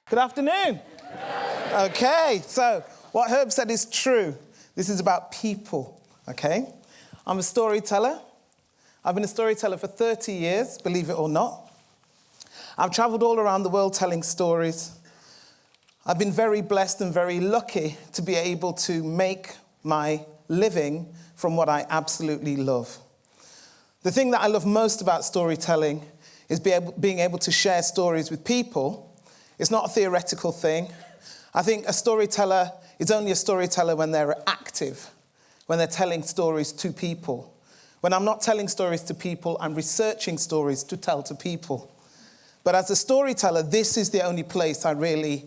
Good afternoon. Okay, so what Herb said is true. This is about people, okay? I'm a storyteller. I've been a storyteller for 30 years, believe it or not. I've traveled all around the world telling stories. I've been very blessed and very lucky to be able to make my living from what I absolutely love. The thing that I love most about storytelling is being able to share stories with people. It's not a theoretical thing. I think a storyteller is only a storyteller when they're active, when they're telling stories to people. When I'm not telling stories to people, I'm researching stories to tell to people. But as a storyteller, this is the only place I really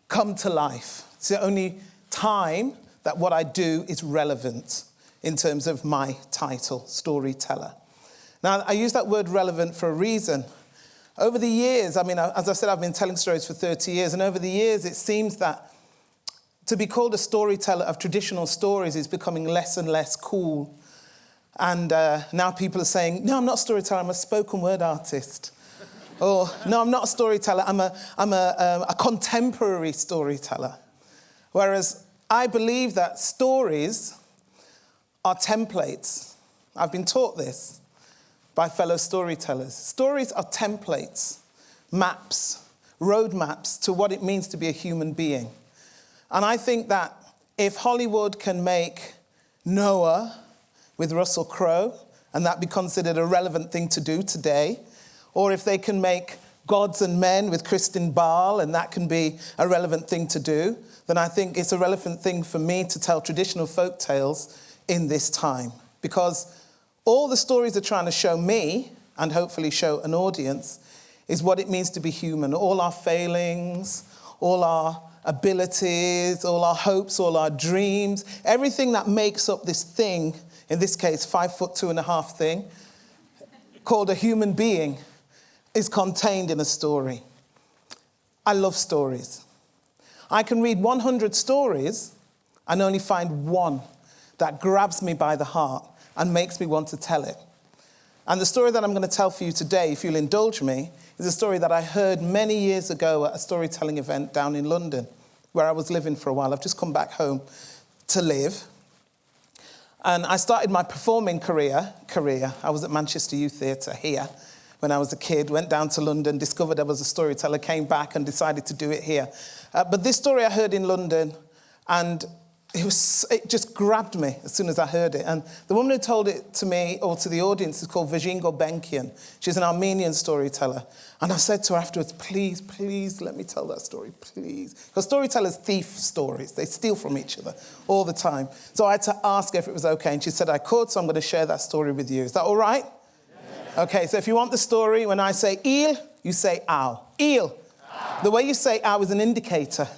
come to life. It's the only time that what I do is relevant in terms of my title, storyteller. Now, I use that word relevant for a reason. Over the years, as I said, I've been telling stories for 30 years, and over the years, it seems that to be called a storyteller of traditional stories is becoming less and less cool. And now people are saying, no, I'm not a storyteller, I'm a spoken word artist. Or, no, I'm not a storyteller, I'm a contemporary storyteller. Whereas I believe that stories are templates. I've been taught this by fellow storytellers. Stories are templates, maps, roadmaps to what it means to be a human being. And I think that if Hollywood can make Noah with Russell Crowe, and that be considered a relevant thing to do today, or if they can make Gods and Men with Kristen Bell, and that can be a relevant thing to do, then I think it's a relevant thing for me to tell traditional folk tales in this time. Because all the stories are trying to show me, and hopefully show an audience, is what it means to be human. All our failings, all our abilities, all our hopes, all our dreams, everything that makes up this thing, in this case, 5'2.5" thing, called a human being, is contained in a story. I love stories. I can read 100 stories and only find one that grabs me by the heart and makes me want to tell it. And the story that I'm going to tell for you today, if you'll indulge me, is a story that I heard many years ago at a storytelling event down in London, where I was living for a while. I've just come back home to live. And I started my performing career. I was at Manchester Youth Theatre here when I was a kid, went down to London, discovered I was a storyteller, came back and decided to do it here. But this story I heard in London, and it just grabbed me as soon as I heard it. And the woman who told it to me, or to the audience, is called Virgingo Benkian. She's an Armenian storyteller. And I said to her afterwards, please let me tell that story, please. Because storytellers thief stories. They steal from each other all the time. So I had to ask her if it was okay. And she said I could, so I'm going to share that story with you. Is that all right? Yeah. Okay, so if you want the story, when I say eel, you say ow. Eel. Ow. The way you say ow is an indicator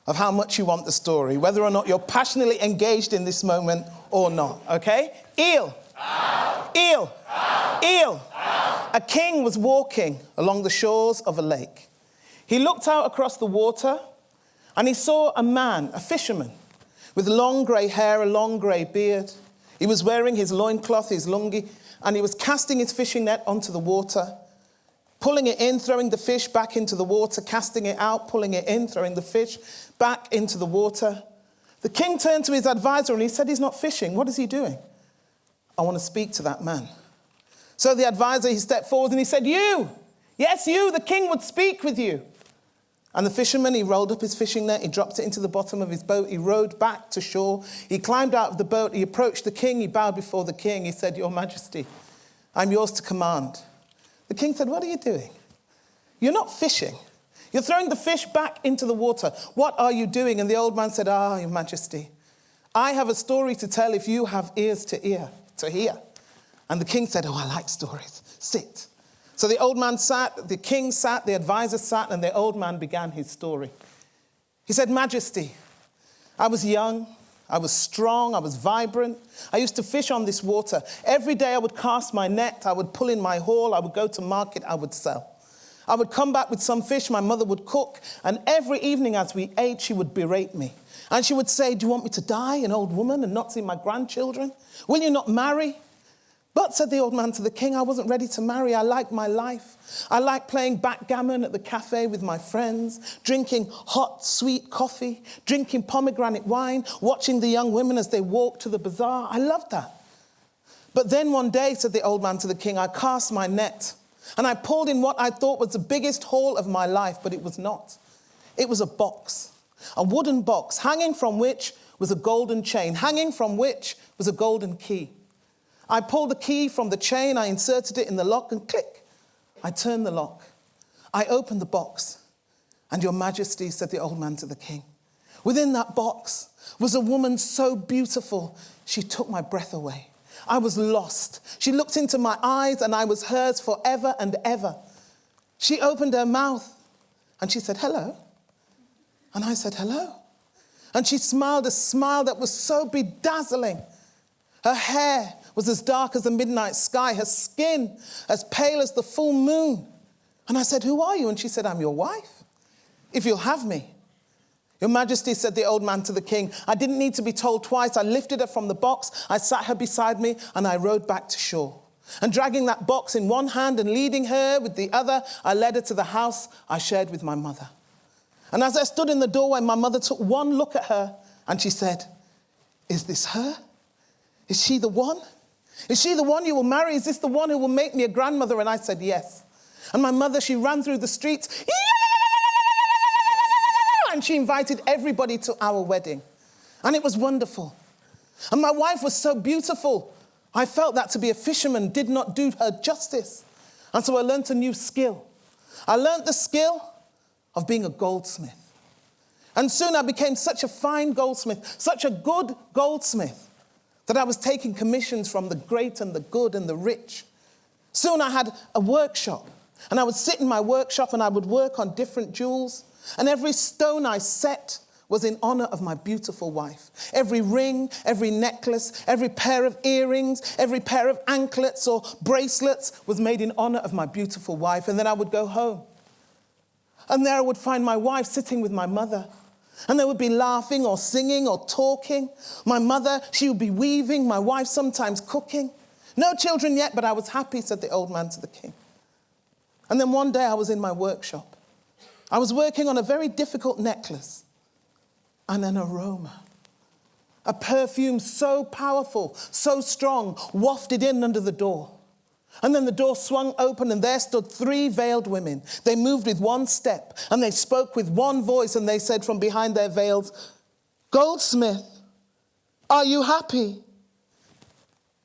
of how much you want the story, whether or not you're passionately engaged in this moment or not, okay? Eel. Ow. Eel. Ow. Eel. Ow. A king was walking along the shores of a lake. He looked out across the water and he saw a man, a fisherman, with long grey hair, a long grey beard. He was wearing his loincloth, his lungi, and he was casting his fishing net onto the water, pulling it in, throwing the fish back into the water, casting it out, pulling it in, throwing the fish back into the water. The king turned to his advisor and he said, he's not fishing. What is he doing? I want to speak to that man. So the advisor, he stepped forward and he said, you, yes, you, the king would speak with you. And the fisherman, he rolled up his fishing net, he dropped it into the bottom of his boat, he rowed back to shore, he climbed out of the boat, he approached the king, he bowed before the king, he said, Your Majesty, I'm yours to command. The king said, what are you doing? You're not fishing. You're throwing the fish back into the water. What are you doing? And the old man said, Your Majesty, I have a story to tell if you have ears to hear. And the king said, I like stories. Sit. So the old man sat, the king sat, the advisor sat, and the old man began his story. He said, Majesty, I was young, I was strong, I was vibrant. I used to fish on this water. Every day I would cast my net, I would pull in my haul, I would go to market, I would sell. I would come back with some fish my mother would cook, and every evening as we ate, she would berate me. And she would say, do you want me to die, an old woman, and not see my grandchildren? Will you not marry? But, said the old man to the king, I wasn't ready to marry. I liked my life. I liked playing backgammon at the cafe with my friends, drinking hot, sweet coffee, drinking pomegranate wine, watching the young women as they walked to the bazaar. I loved that. But then one day, said the old man to the king, I cast my net and I pulled in what I thought was the biggest haul of my life, but it was not. It was a box, a wooden box, hanging from which was a golden chain, hanging from which was a golden key. I pulled the key from the chain, I inserted it in the lock, and click, I turned the lock. I opened the box, and your majesty, said the old man to the king, within that box was a woman so beautiful, she took my breath away. I was lost. She looked into my eyes, and I was hers forever and ever. She opened her mouth, and she said, hello. And I said, hello. And she smiled a smile that was so bedazzling. Her hair was as dark as the midnight sky, her skin as pale as the full moon. And I said, who are you? And she said, I'm your wife, if you'll have me. Your majesty, said the old man to the king, I didn't need to be told twice. I lifted her from the box, I sat her beside me, and I rowed back to shore. And dragging that box in one hand and leading her with the other, I led her to the house I shared with my mother. And as I stood in the doorway, my mother took one look at her, and she said, is this her? Is she the one? Is she the one you will marry? Is this the one who will make me a grandmother? And I said, yes. And my mother, she ran through the streets, and she invited everybody to our wedding. And it was wonderful. And my wife was so beautiful. I felt that to be a fisherman did not do her justice. And so I learned a new skill. I learned the skill of being a goldsmith. And soon I became such a fine goldsmith, such a good goldsmith, that I was taking commissions from the great and the good and the rich. Soon I had a workshop, and I would sit in my workshop and I would work on different jewels, and every stone I set was in honor of my beautiful wife. Every ring, every necklace, every pair of earrings, every pair of anklets or bracelets was made in honor of my beautiful wife. And then I would go home, and there I would find my wife sitting with my mother. And they would be laughing or singing or talking. My mother, she would be weaving. My wife sometimes cooking. No children yet, but I was happy, said the old man to the king. And then one day I was in my workshop. I was working on a very difficult necklace. And an aroma, a perfume so powerful, so strong, wafted in under the door. And then the door swung open, and there stood 3 veiled women. They moved with one step, and they spoke with one voice, and they said from behind their veils, goldsmith, are you happy?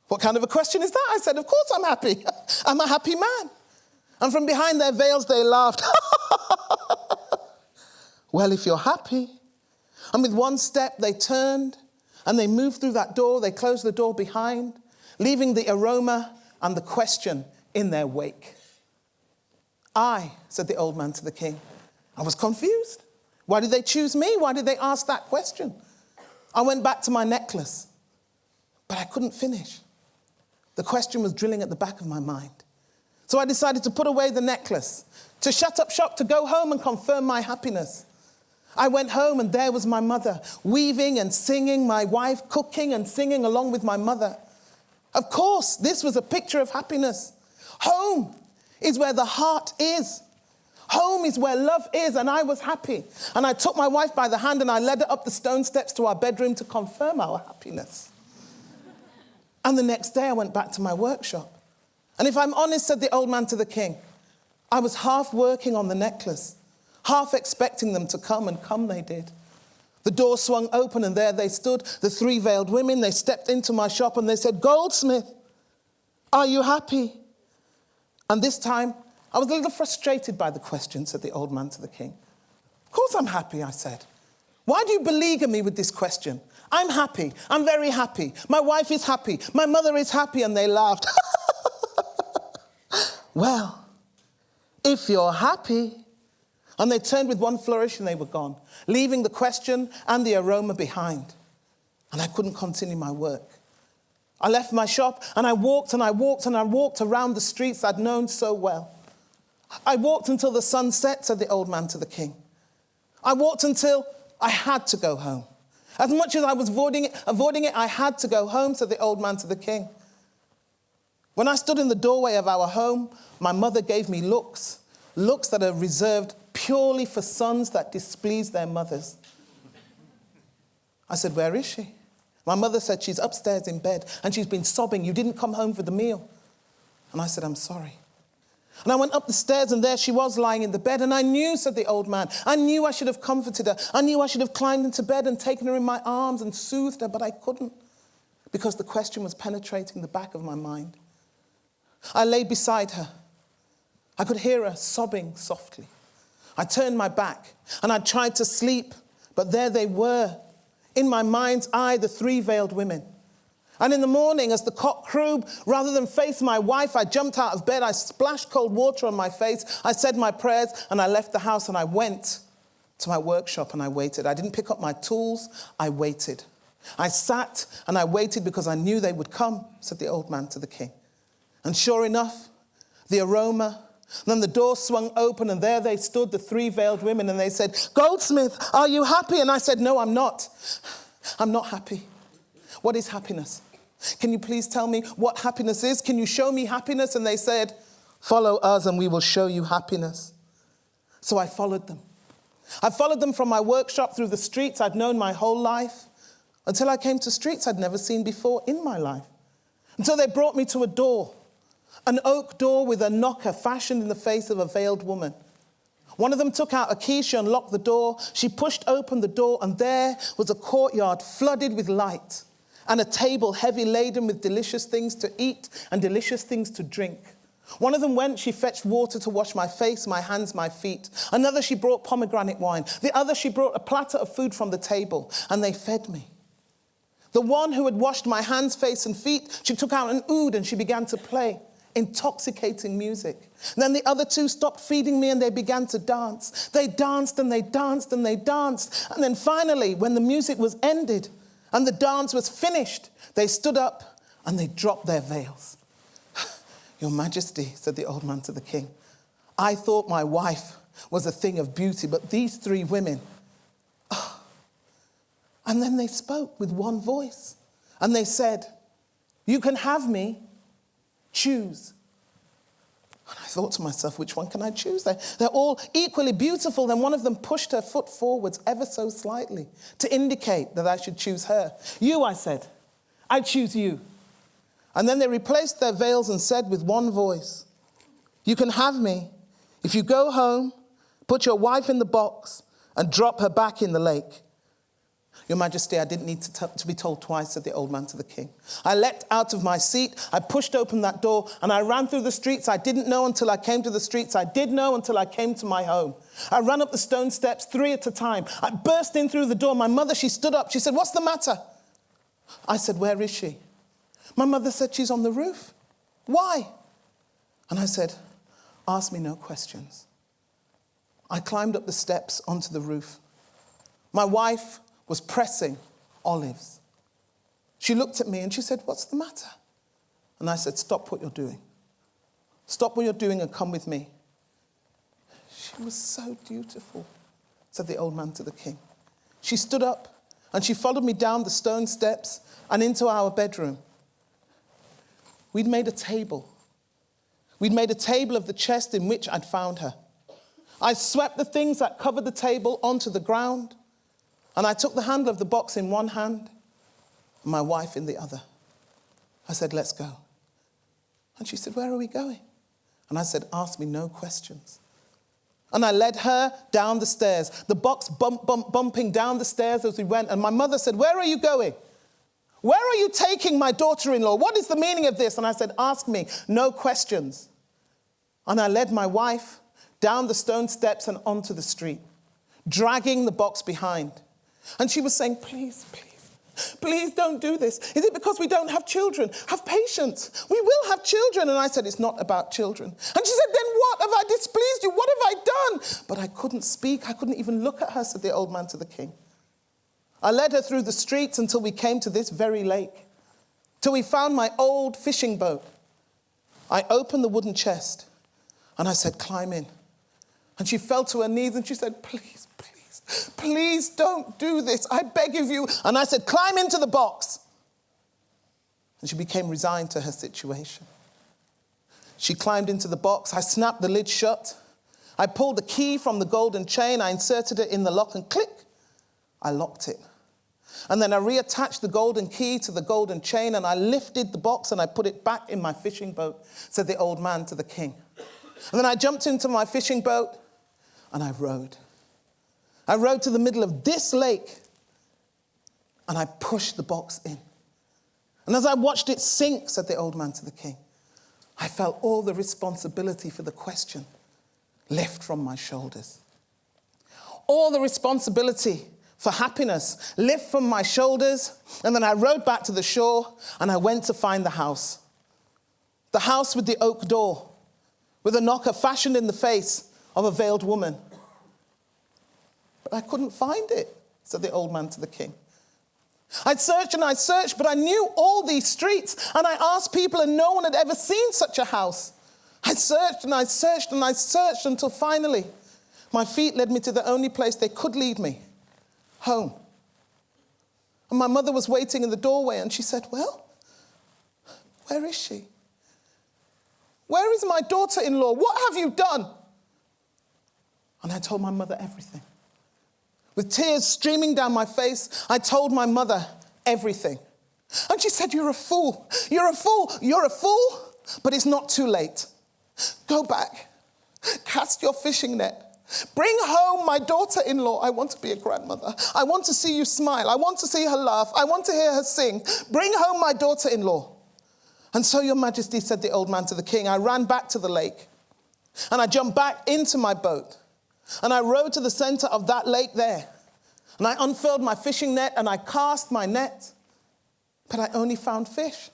What kind of a question is that? I said, of course I'm happy. I'm a happy man. And from behind their veils, they laughed. Well, if you're happy. And with one step, they turned, and they moved through that door. They closed the door behind, leaving the aroma and the question in their wake. Said the old man to the king, I was confused. Why did they choose me? Why did they ask that question? I went back to my necklace, but I couldn't finish. The question was drilling at the back of my mind. So I decided to put away the necklace, to shut up shop, to go home and confirm my happiness. I went home, and there was my mother, weaving and singing, my wife cooking and singing along with my mother. Of course, this was a picture of happiness. Home is where the heart is. Home is where love is, and I was happy. And I took my wife by the hand, and I led her up the stone steps to our bedroom to confirm our happiness. And the next day I went back to my workshop. And if I'm honest, said the old man to the king, I was half working on the necklace, half expecting them to come, and come they did. The door swung open, and there they stood, the 3 veiled women. They stepped into my shop, and they said, goldsmith, are you happy? And this time, I was a little frustrated by the question, said the old man to the king. Of course I'm happy, I said. Why do you beleaguer me with this question? I'm happy. I'm very happy. My wife is happy. My mother is happy. And they laughed. Well, if you're happy. And they turned with one flourish, and they were gone, leaving the question and the aroma behind. And I couldn't continue my work. I left my shop, and I walked and I walked and I walked around the streets I'd known so well. I walked until the sun set, said the old man to the king. I walked until I had to go home. As much as I was avoiding it, I had to go home, said the old man to the king. When I stood in the doorway of our home, my mother gave me looks that are reserved purely for sons that displease their mothers. I said, where is she? My mother said, she's upstairs in bed and she's been sobbing. You didn't come home for the meal. And I said, I'm sorry. And I went up the stairs and there she was lying in the bed. And I knew, said the old man, I knew I should have comforted her. I knew I should have climbed into bed and taken her in my arms and soothed her, but I couldn't because the question was penetrating the back of my mind. I lay beside her. I could hear her sobbing softly. I turned my back and I tried to sleep, but there they were. In my mind's eye, the three veiled women. And in the morning, as the cock crowed, rather than face my wife, I jumped out of bed, I splashed cold water on my face, I said my prayers, and I left the house and I went to my workshop and I waited. I didn't pick up my tools, I waited. I sat and I waited because I knew they would come, said the old man to the king. And sure enough, the aroma. Then the door swung open and there they stood, the three veiled women, and they said, Goldsmith, are you happy? And I said, no, I'm not. I'm not happy. What is happiness? Can you please tell me what happiness is? Can you show me happiness? And they said, follow us and we will show you happiness. So I followed them. I followed them from my workshop through the streets I'd known my whole life until I came to streets I'd never seen before in my life. Until they brought me to a door. An oak door with a knocker fashioned in the face of a veiled woman. One of them took out a key, she unlocked the door, she pushed open the door, and there was a courtyard flooded with light and a table heavy laden with delicious things to eat and delicious things to drink. One of them went, she fetched water to wash my face, my hands, my feet. Another, she brought pomegranate wine. The other, she brought a platter of food from the table, and they fed me. The one who had washed my hands, face, and feet, she took out an oud and she began to play. Intoxicating music. And then the other two stopped feeding me and they began to dance. They danced and they danced and they danced. And then finally, when the music was ended and the dance was finished, they stood up and they dropped their veils. Your Majesty, said the old man to the king, I thought my wife was a thing of beauty, but these three women. Oh. And then they spoke with one voice and they said, you can have me. Choose. And I thought to myself, which one can I choose? They're all equally beautiful. Then one of them pushed her foot forwards ever so slightly to indicate that I should choose her. You, I said, I choose you. And then they replaced their veils and said with one voice, you can have me if you go home, put your wife in the box and drop her back in the lake. Your Majesty, I didn't need to be told twice, said the old man to the king. I leapt out of my seat, I pushed open that door, and I ran through the streets I didn't know until I came to the streets I did know until I came to my home. I ran up the stone steps 3 at a time. I burst in through the door. My mother, she stood up. She said, what's the matter? I said, where is she? My mother said, she's on the roof. Why? And I said, ask me no questions. I climbed up the steps onto the roof. My wife was pressing olives. She looked at me and she said, what's the matter? And I said, stop what you're doing. Stop what you're doing and come with me. She was so dutiful, said the old man to the king. She stood up and she followed me down the stone steps and into our bedroom. We'd made a table. We'd made a table of the chest in which I'd found her. I swept the things that covered the table onto the ground. And I took the handle of the box in one hand and my wife in the other. I said, let's go. And she said, where are we going? And I said, ask me no questions. And I led her down the stairs, the box bumping down the stairs as we went. And my mother said, where are you going? Where are you taking my daughter-in-law? What is the meaning of this? And I said, ask me no questions. And I led my wife down the stone steps and onto the street, dragging the box behind. And she was saying, please, please, please don't do this. Is it because we don't have children? Have patience. We will have children. And I said, it's not about children. And she said, then what? Have I displeased you? What have I done? But I couldn't speak. I couldn't even look at her, said the old man to the king. I led her through the streets until we came to this very lake, till we found my old fishing boat. I opened the wooden chest and I said, climb in. And she fell to her knees and she said, please, please. Please don't do this. I beg of you. And I said, climb into the box. And she became resigned to her situation. She climbed into the box. I snapped the lid shut. I pulled the key from the golden chain. I inserted it in the lock and click, I locked it. And then I reattached the golden key to the golden chain and I lifted the box and I put it back in my fishing boat, said the old man to the king. And then I jumped into my fishing boat and I rowed. I rowed to the middle of this lake and I pushed the box in. And as I watched it sink, said the old man to the king, I felt all the responsibility for the question lift from my shoulders. All the responsibility for happiness lift from my shoulders. And then I rowed back to the shore and I went to find the house. The house with the oak door, with a knocker fashioned in the face of a veiled woman. But I couldn't find it, said the old man to the king. I searched, but I knew all these streets, and I asked people, and no one had ever seen such a house. I searched until finally my feet led me to the only place they could lead me, home. And my mother was waiting in the doorway, and she said, well, where is she? Where is my daughter-in-law? What have you done? And I told my mother everything. With tears streaming down my face, I told my mother everything. And she said, you're a fool. You're a fool. You're a fool. But it's not too late. Go back. Cast your fishing net. Bring home my daughter-in-law. I want to be a grandmother. I want to see you smile. I want to see her laugh. I want to hear her sing. Bring home my daughter-in-law. And so, Your Majesty, said the old man to the king, I ran back to the lake. And I jumped back into my boat. And I rowed to the center of that lake there. And I unfurled my fishing net and I cast my net. But I only found fish.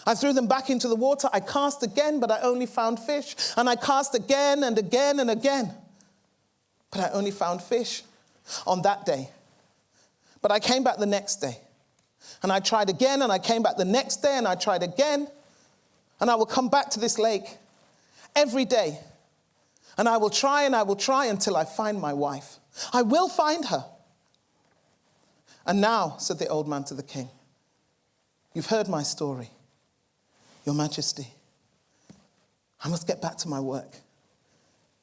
I threw them back into the water. I cast again, but I only found fish. And I cast again and again and again. But I only found fish on that day. But I came back the next day. And I tried again, and I came back the next day, and I tried again. And I will come back to this lake every day. And I will try until I find my wife. I will find her. And now, said the old man to the king, you've heard my story. Your Majesty, I must get back to my work.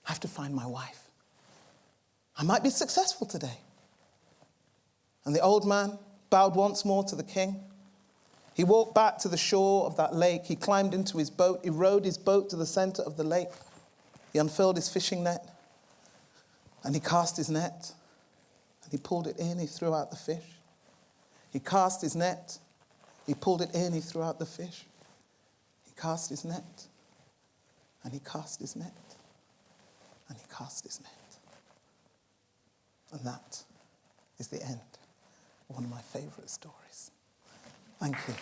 I have to find my wife. I might be successful today. And the old man bowed once more to the king. He walked back to the shore of that lake. He climbed into his boat. He rowed his boat to the center of the lake. He unfurled his fishing net, and he cast his net, and he pulled it in, he threw out the fish. He cast his net, he pulled it in, he threw out the fish. He cast his net, and he cast his net, and he cast his net. And that is the end of one of my favorite stories. Thank you.